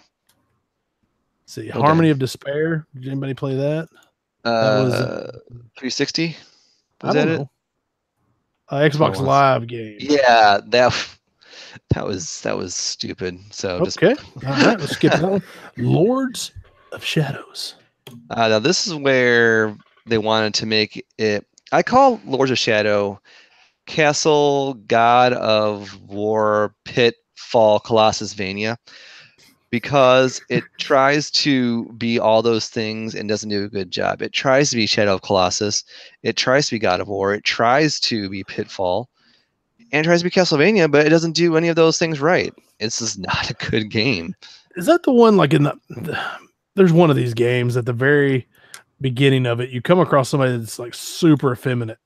See, Harmony of Despair. Did anybody play that? That was 360. Was that it? Xbox Live game. Yeah, that was stupid. So okay, all right, let's skip that one. Lords of Shadows. Now this is where they wanted to make it. I call Lords of Shadow Castle, God of War, Pitfall, Colossusvania, because it tries to be all those things and doesn't do a good job. It tries to be Shadow of Colossus. It tries to be God of War. It tries to be Pitfall. And tries to be Castlevania, but it doesn't do any of those things right. It's just not a good game. Is that the one like there's one of these games at the very beginning of it, you come across somebody that's like super effeminate.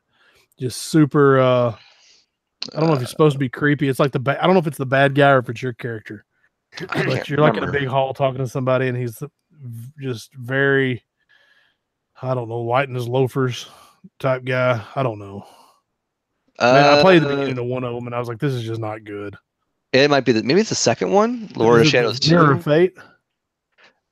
Just super I don't know if you're supposed to be creepy. It's like I don't know if it's the bad guy or if it's your character. But you're like in a big hall talking to somebody and he's just very, I don't know, light in his loafers type guy. I don't know. Man, I played the beginning of one of them and I was like, this is just not good. It might be maybe it's the second one, Lord of Shadows 2. Mirror of Fate.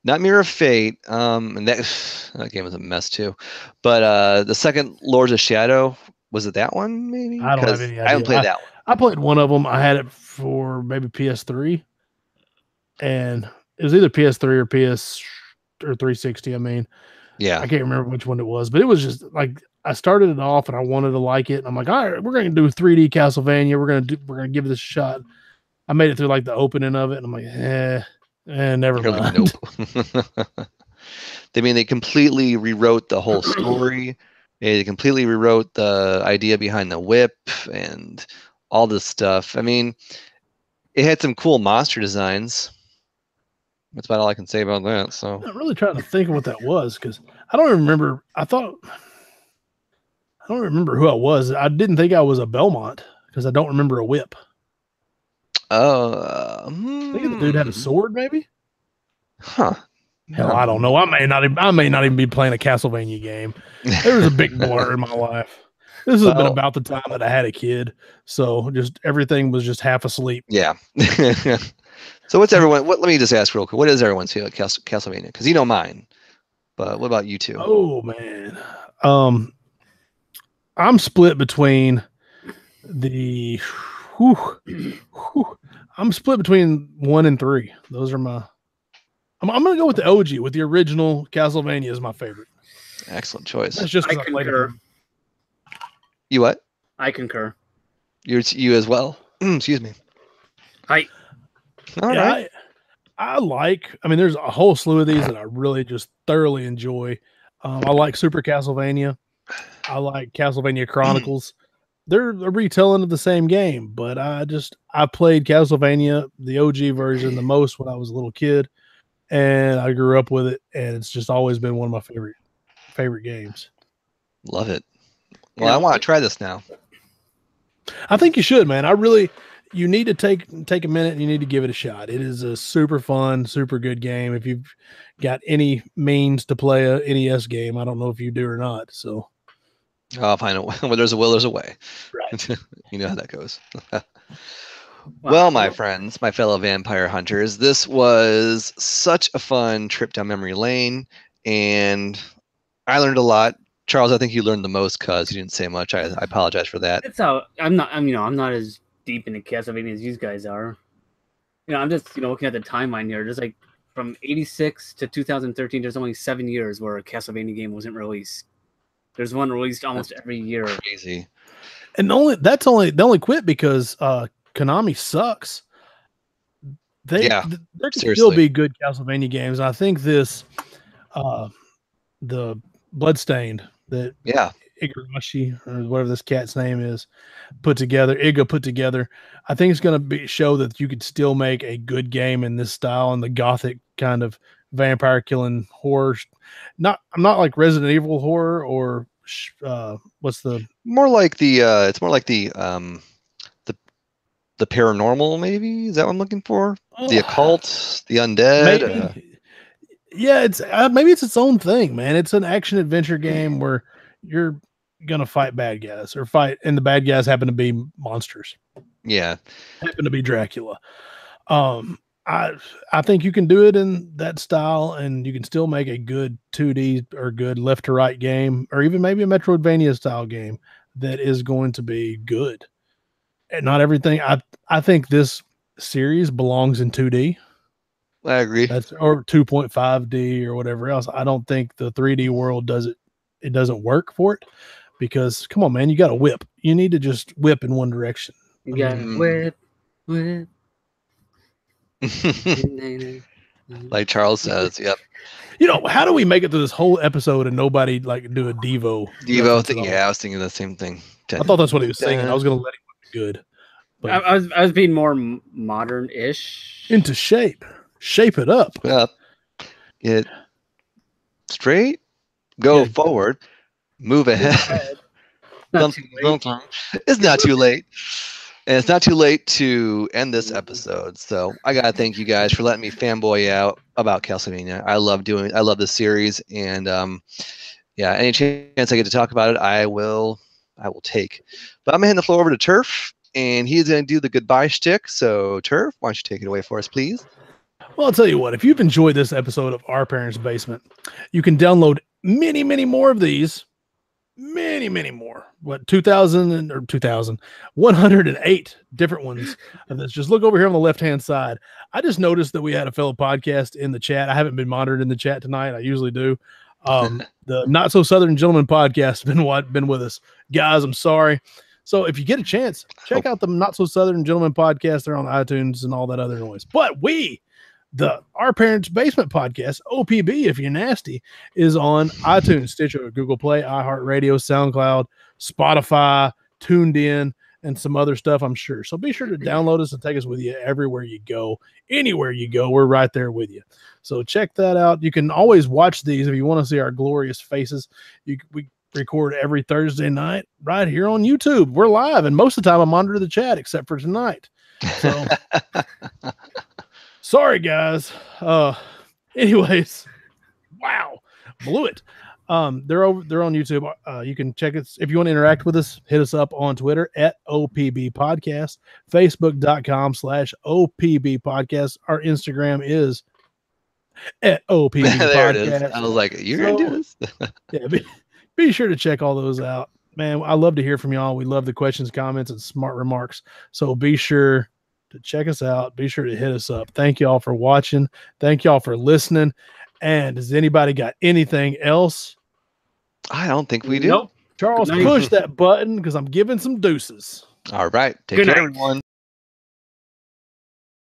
Not Mirror of Fate. And that game was a mess too. But the second Lords of Shadow, was it that one? Maybe I don't have any idea. I haven't played that one. I played one of them. I had it for maybe PS3, and it was either PS3 or 360. Yeah, I can't remember which one it was, but it was just like I started it off and I wanted to like it. And I'm like, all right, we're going to do 3D Castlevania. We're going to give this a shot. I made it through like the opening of it, and I'm like, never mind. Nope. They completely rewrote the whole story. They completely rewrote the idea behind the whip and all this stuff. I mean, it had some cool monster designs. That's about all I can say about that. So I'm really trying to think of what that was because I don't remember. I don't remember who I was. I didn't think I was a Belmont because I don't remember a whip. I think the dude had a sword, maybe. Huh? Hell, I don't know. I may not even be playing a Castlevania game. There was a big blur in my life. This has been about the time that I had a kid, so just everything was just half asleep. Yeah. So what's everyone? Let me just ask real quick. What is everyone's feel at Castlevania? Because you know mine, but what about you two? Oh man, I'm split between the. I'm split between 1 and 3. Those are my. I'm going to go with the OG, with the original Castlevania is my favorite. Excellent choice. That's just I concur. You what? I concur. You as well? Excuse me. Hi. All right. I mean, there's a whole slew of these that I really just thoroughly enjoy. I like Super Castlevania. I like Castlevania Chronicles. They're a retelling of the same game, but I played Castlevania, the OG version, the most when I was a little kid, and I grew up with it, and it's just always been one of my favorite games. Love it. Well, I want to try this now. I think you should, man. You need to take a minute and you need to give it a shot. It is a super fun, super good game. If you've got any means to play a NES game, I don't know if you do or not. So I'll find a way. When there's a will, there's a way. Right. You know how that goes. Well, my friends, my fellow vampire hunters, this was such a fun trip down memory lane, and I learned a lot. Charles, I think you learned the most because you didn't say much. I apologize for that. That's how I'm not as deep into Castlevania as you guys are. I'm just looking at the timeline here. There's like from '86 to 2013. There's only 7 years where a Castlevania game wasn't released. There's one released almost every year. Crazy. And they only quit because Konami sucks. There can still be good Castlevania games. And I think this, the Bloodstained that Igarashi or whatever this cat's name is put together. I think it's going to show that you could still make a good game in this style and the gothic kind of vampire killing horror. I'm not like Resident Evil horror or what's the more like the it's more like the paranormal, maybe. Is that what I'm looking for? The occult, the undead. Yeah, maybe it's its own thing, man. It's an action adventure game where you're gonna fight bad guys and the bad guys happen to be monsters. Yeah, happen to be Dracula. I think you can do it in that style, and you can still make a good 2D or good left to right game, or even maybe a Metroidvania style game that is going to be good. And not everything. I think this series belongs in 2D. I agree. Or 2.5D or whatever else. I don't think the 3D world does it. It doesn't work for it because come on, man, you got to whip. You need to just whip in one direction. You got to whip. Like Charles says, yep. How do we make it through this whole episode and nobody like do a Devo thing? Yeah, I was thinking the same thing. I thought that's what he was singing. I was going to let him be good. But I was being more modern-ish. Into shape. Shape it up. Get straight. Go forward. Move ahead. It's not too late. And it's not too late to end this episode. So I got to thank you guys for letting me fanboy out about Castlevania. I love this series. And any chance I get to talk about it, I will take. But I'm going to hand the floor over to Turf, and he's going to do the goodbye shtick. So Turf, why don't you take it away for us, please? Well, I'll tell you what, if you've enjoyed this episode of Our Parents' Basement, you can download many, many more of these. Many, many more. 108 different ones of this. Just look over here on the left-hand side. I just noticed that we had a fellow podcast in the chat. I haven't been monitored in the chat tonight. I usually do. The Not So Southern Gentleman podcast has been with us. Guys, I'm sorry. So if you get a chance, check out the Not So Southern Gentleman podcast. They're on iTunes and all that other noise. But the Our Parents' Basement podcast, OPB, if you're nasty, is on iTunes, Stitcher, Google Play, iHeartRadio, SoundCloud, Spotify, Tuned In, and some other stuff, I'm sure. So be sure to download us and take us with you everywhere you go. Anywhere you go, we're right there with you. So check that out. You can always watch these if you want to see our glorious faces. We record every Thursday night right here on YouTube. We're live, and most of the time I monitor the chat, except for tonight. So sorry, guys. Anyways, wow, blew it. They're on YouTube. You can check it. If you want to interact with us, hit us up on Twitter at OPB Podcast, Facebook.com/OPB Podcast. Our Instagram is at OPB there Podcast. It is. I was like, you're going to do this? Yeah, be sure to check all those out. Man, I love to hear from y'all. We love the questions, comments, and smart remarks. So be sure to check us out. Be sure to hit us up. Thank y'all for watching. Thank y'all for listening. And has anybody got anything else? I don't think we do. Nope. Charles, push that button because I'm giving some deuces. All right. Take Good care, night. everyone.